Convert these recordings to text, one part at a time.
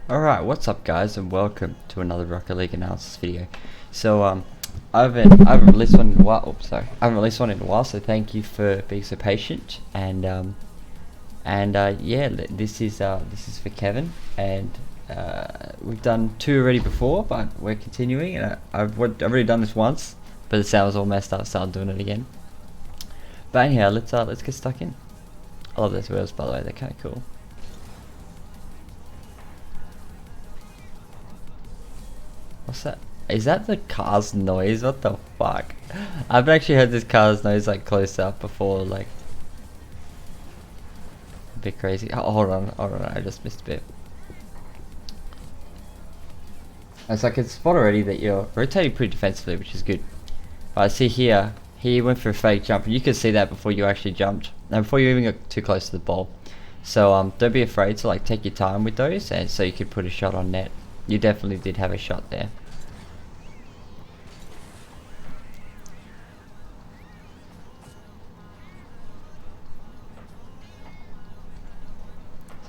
Alright, what's up guys, and welcome to another Rocket League analysis video. So I haven't released one in a while. Oops, sorry. I haven't released one in a while, so thank you for being so patient. Yeah, this is for Kevin, and we've done two already before, but we're continuing. And I've already done this once, but the sound was all messed up, so I'm doing it again. But anyhow, let's get stuck in. I love those wheels, by the way. They're kind of cool. What's that? Is that the car's noise? What the fuck? I've actually heard this car's noise like close up before, like a bit crazy. Oh, hold on, I just missed a bit. It's like it's spot already that you're rotating pretty defensively, which is good. But I see here, he went for a fake jump, and you could see that before you actually jumped, and before you even got too close to the ball. So don't be afraid to like take your time with those, and so you could put a shot on net. You definitely did have a shot there.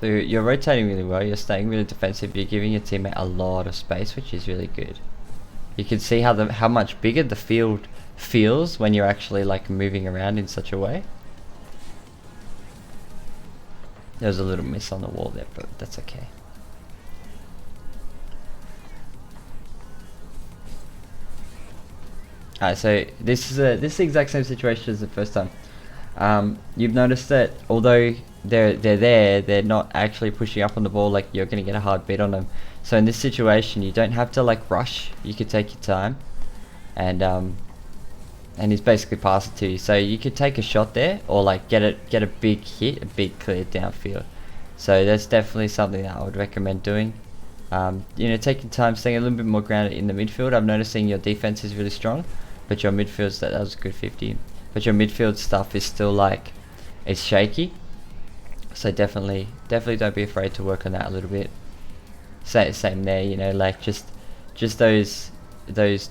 So you're rotating really well, you're staying really defensive, you're giving your teammate a lot of space, which is really good. You can see how much bigger the field feels when you're actually like moving around in such a way. There was a little miss on the wall there, but that's okay. Alright, so this is the exact same situation as the first time. You've noticed that although they're not actually pushing up on the ball, like you're gonna get a hard beat on them. So in this situation, you don't have to like rush. You could take your time, and he's basically passed it to you. So you could take a shot there, or like get a big hit, a big clear downfield. So that's definitely something that I would recommend doing. Taking time, staying a little bit more grounded in the midfield. I'm noticing your defense is really strong, but your midfield's that was a good 50. But your midfield stuff is still like, it's shaky. So definitely don't be afraid to work on that a little bit. Same there, like just those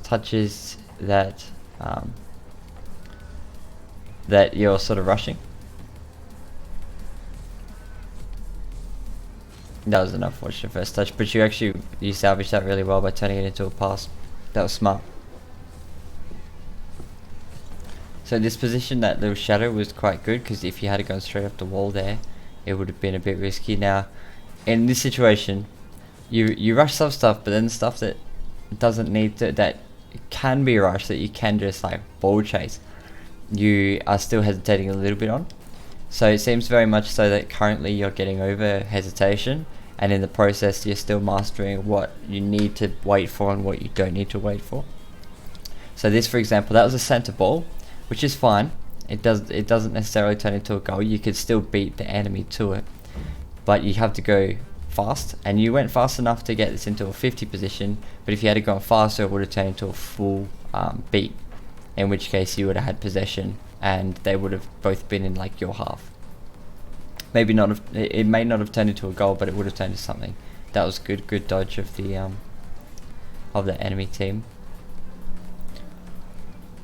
touches that that you're sort of rushing. That was an unfortunate first touch, but you salvaged that really well by turning it into a pass. That was smart. So this position, that little shadow, was quite good, because if you had it gone straight off the wall there, it would have been a bit risky. Now, in this situation, you rush some stuff, but then stuff that doesn't need to, that can be rushed, that you can just like ball chase, you are still hesitating a little bit on. So it seems very much so that currently you're getting over hesitation, and in the process you're still mastering what you need to wait for and what you don't need to wait for. So this, for example, that was a center ball, which is fine. It doesn't necessarily turn into a goal. You could still beat the enemy to it, but you have to go fast, and you went fast enough to get this into a 50 position, but if you had gone faster, it would have turned into a full beat, in which case you would have had possession and they would have both been in like your half. Maybe not have, it may not have turned into a goal, but it would have turned into something. That was good dodge of the enemy team,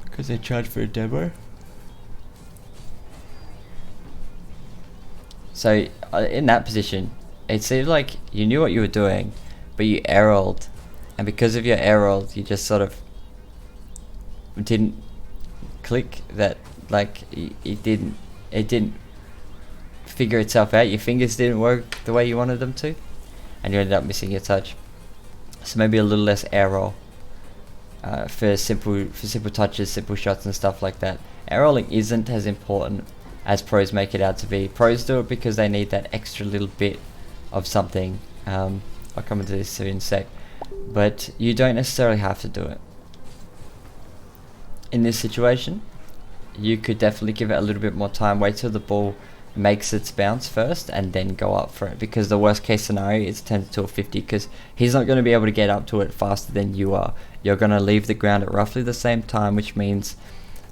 because they charged for a demo. So in that position, it seemed like you knew what you were doing, but you air-rolled, and because of your air-roll, you just sort of didn't click. That like it didn't figure itself out. Your fingers didn't work the way you wanted them to, and you ended up missing your touch. So maybe a little less air-roll for simple touches, simple shots and stuff like that. Air-rolling isn't as important as pros make it out to be. Pros do it because they need that extra little bit of something. I'll come into this in a sec, but you don't necessarily have to do it. In this situation, you could definitely give it a little bit more time, wait till the ball makes its bounce first, and then go up for it, because the worst case scenario is 10 to a 50, because he's not going to be able to get up to it faster than you are. You're going to leave the ground at roughly the same time, which means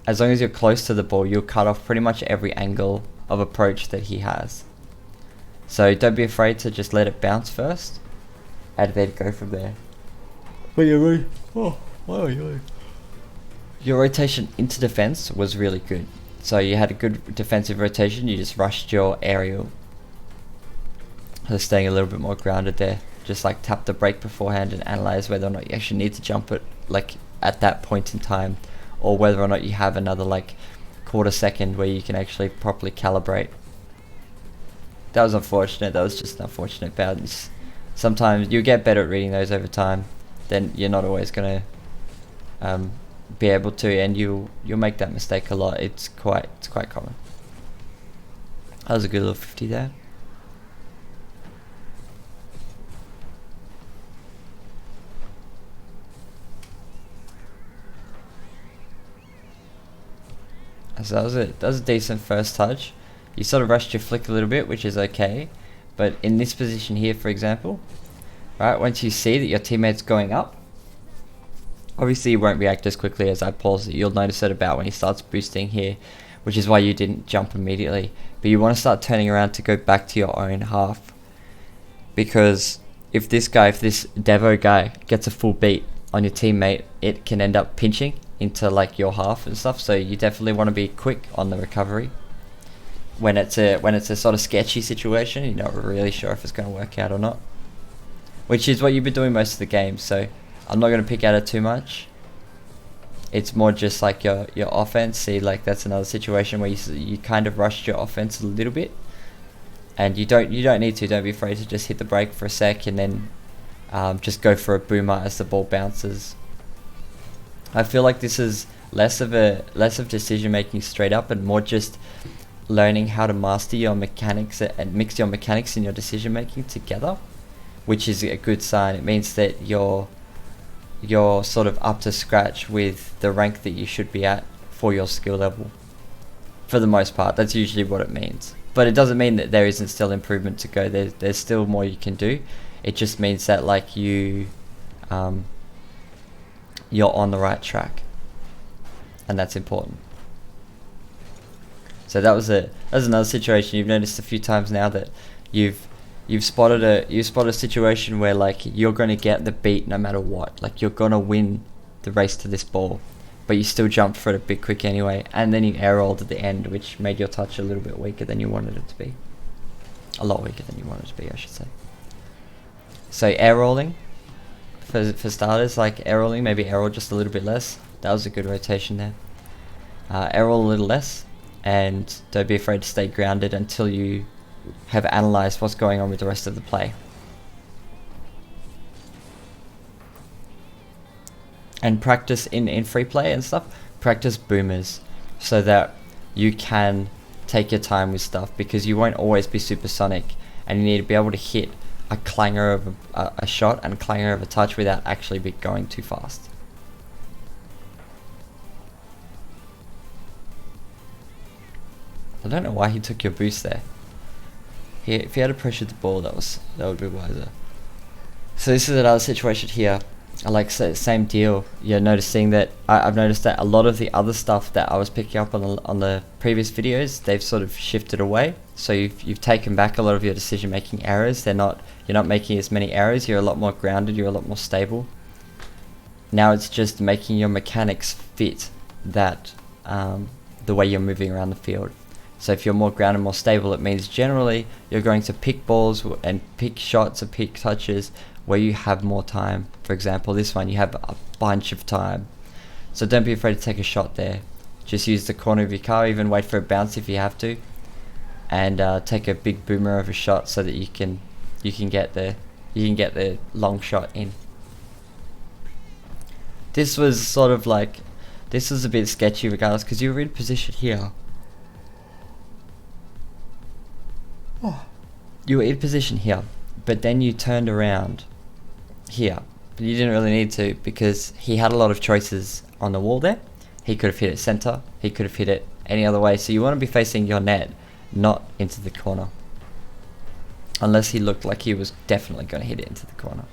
as long as you're close to the ball, you'll cut off pretty much every angle of approach that he has. So don't be afraid to just let it bounce first, and then go from there. But you're your rotation into defense was really good. So you had a good defensive rotation, you just rushed your aerial. So staying a little bit more grounded there. just like tap the brake beforehand and analyze whether or not you actually need to jump it like at that point in time, or whether or not you have another like quarter second where you can actually properly calibrate. That was unfortunate. That was just an unfortunate bounce. Sometimes you get better at reading those over time, then you're not always gonna be able to, and you'll make that mistake a lot. It's quite common. That was a good little 50 there. So that was a decent first touch. You sort of rushed your flick a little bit, which is okay, but in this position here, for example, right, once you see that your teammate's going up, obviously you won't react as quickly as I pause it. You'll notice it about when he starts boosting here, which is why you didn't jump immediately. But you want to start turning around to go back to your own half, because if this Devo guy gets a full beat on your teammate, it can end up pinching into like your half and stuff. So you definitely want to be quick on the recovery when it's a sort of sketchy situation. You're not really sure if it's going to work out or not, which is what you've been doing most of the game. So I'm not going to pick at it too much. It's more just like your offense. See, like that's another situation where you kind of rushed your offense a little bit, and you don't need to. Don't be afraid to just hit the brake for a sec and then just go for a boomer as the ball bounces. I feel like this is less of decision making straight up and more just learning how to master your mechanics and mix your mechanics and your decision making together, which is a good sign. It means that you're sort of up to scratch with the rank that you should be at for your skill level. For the most part, that's usually what it means. But it doesn't mean that there isn't still improvement to go. There's still more you can do. It just means that like you're on the right track, and that's important. So that was another situation. You've noticed a few times now that you've spotted a situation where like you're going to get the beat no matter what. Like you're going to win the race to this ball, but you still jumped for it a bit quick anyway, and then you air rolled at the end, which made your touch a little bit weaker than you wanted it to be. A lot weaker than you wanted it to be, I should say. So air rolling, for starters, like air rolling, maybe air roll just a little bit less. That was a good rotation there. Air roll a little less, and don't be afraid to stay grounded until you have analysed what's going on with the rest of the play. And practice in free play and stuff, practice boomers so that you can take your time with stuff, because you won't always be supersonic, and you need to be able to hit a clanger of a shot and a clanger of a touch without actually going too fast. I don't know why he took your boost there. If he had pressured the ball, that would be wiser. So this is another situation here. I like same deal. You're noticing that I've noticed that a lot of the other stuff that I was picking up on the previous videos, they've sort of shifted away. So you've taken back a lot of your decision making errors. You're not making as many errors. You're a lot more grounded. You're a lot more stable. Now it's just making your mechanics fit that the way you're moving around the field. So if you're more grounded, more stable, it means generally you're going to pick balls and pick shots and pick touches where you have more time. For example, this one, you have a bunch of time. So don't be afraid to take a shot there. Just use the corner of your car, even wait for a bounce if you have to, and take a big boomer of a shot so that you can get the long shot in. This was sort of like, this was a bit sketchy regardless, because you were in position here. You were in position here, but then you turned around here. But you didn't really need to, because he had a lot of choices on the wall there. He could have hit it center, he could have hit it any other way. So you want to be facing your net, not into the corner. Unless he looked like he was definitely going to hit it into the corner.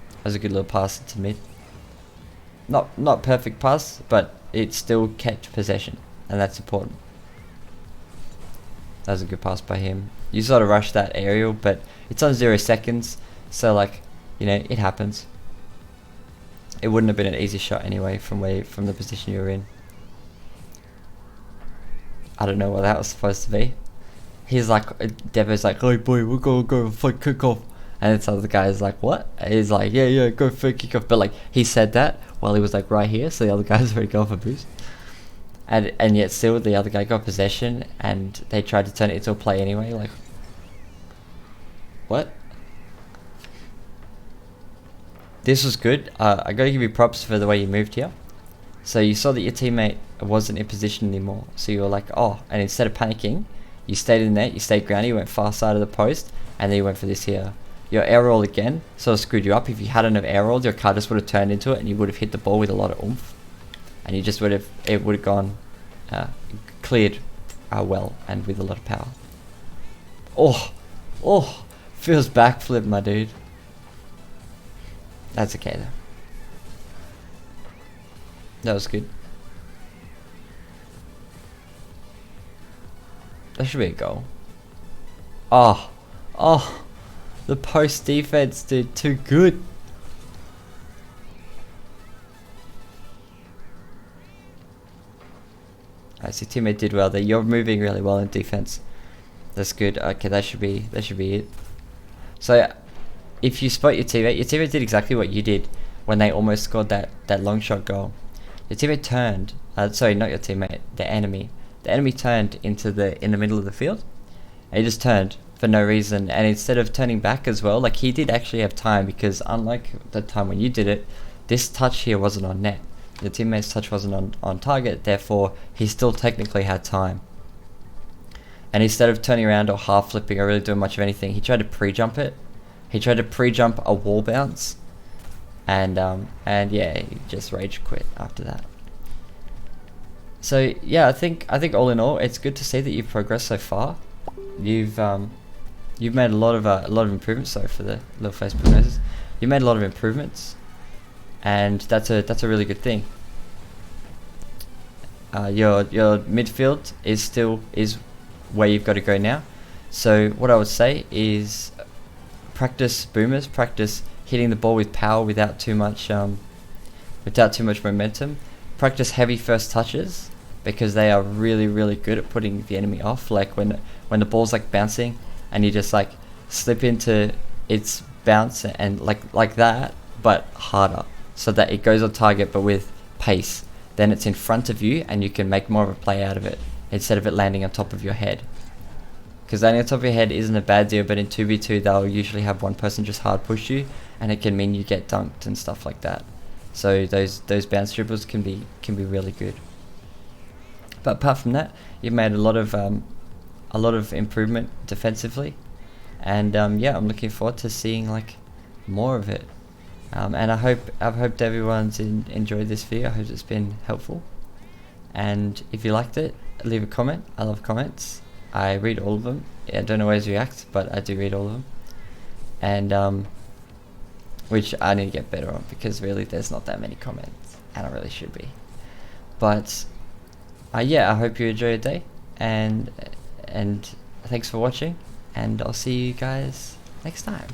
That was a good little pass into mid. Not perfect pass, but it still kept possession, and that's important. That was a good pass by him. You sort of rushed that aerial, but it's on 0 seconds, so like, it happens. It wouldn't have been an easy shot anyway from the position you were in. I don't know what that was supposed to be. he's like, Devo's like, "Oh boy, we'll go for kick off," and this other guy is like, "What?" And he's like, "Yeah, go for kick off," but like he said that while he was like right here, so the other guy's already going for boost, and yet still the other guy got possession, and they tried to turn it into a play anyway. Like, what? This was good. I gotta give you props for the way you moved here. So you saw that your teammate wasn't in position anymore, so you were like, oh, and instead of panicking, you stayed in there, you stayed grounded, you went far side of the post, and then you went for this here. Your air roll again sort of screwed you up. If you hadn't have air rolled, your car just would have turned into it, and you would have hit the ball with a lot of oomph, and you just would have, it would have gone, cleared well, and with a lot of power. Oh, feels backflip, my dude. That's okay though. That was good. That should be a goal. Oh, the post defense, dude, too good. I see teammate did well there. You're moving really well in defense. That's good. Okay, that should be it. So, if you spot your teammate did exactly what you did when they almost scored that long shot goal. Your teammate turned. Sorry, not your teammate. The enemy. The enemy turned in the middle of the field. And he just turned for no reason. And instead of turning back as well, like he did actually have time, because unlike the time when you did it, this touch here wasn't on net. The teammate's touch wasn't on target. Therefore, he still technically had time. And instead of turning around or half flipping or really doing much of anything, he tried to pre-jump it. He tried to pre-jump a wall bounce. And yeah, he just rage quit after that. So yeah, I think all in all, it's good to see that you've progressed so far. You've made a lot of improvements. Sorry for the little Facebook noises. You made a lot of improvements, and that's a really good thing. Your midfield is where you've got to go now. So what I would say is practice boomers, practice hitting the ball with power without too much momentum. Practice heavy first touches, because they are really good at putting the enemy off. Like when the ball's like bouncing and you just like slip into its bounce and like that, but harder, so that it goes on target but with pace. Then it's in front of you and you can make more of a play out of it, instead of it landing on top of your head. Because landing on top of your head isn't a bad deal, but in 2v2 they'll usually have one person just hard push you, and it can mean you get dunked and stuff like that. So those bounce dribbles can be really good. But apart from that, you've made a lot of improvement defensively, and yeah, I'm looking forward to seeing like more of it. And I've hoped everyone's enjoyed this video. I hope it's been helpful. And if you liked it, leave a comment. I love comments. I read all of them. Yeah, I don't always react, but I do read all of them. And which I need to get better on, because really there's not that many comments, and I really should be. But yeah, I hope you enjoy your day, and thanks for watching, and I'll see you guys next time.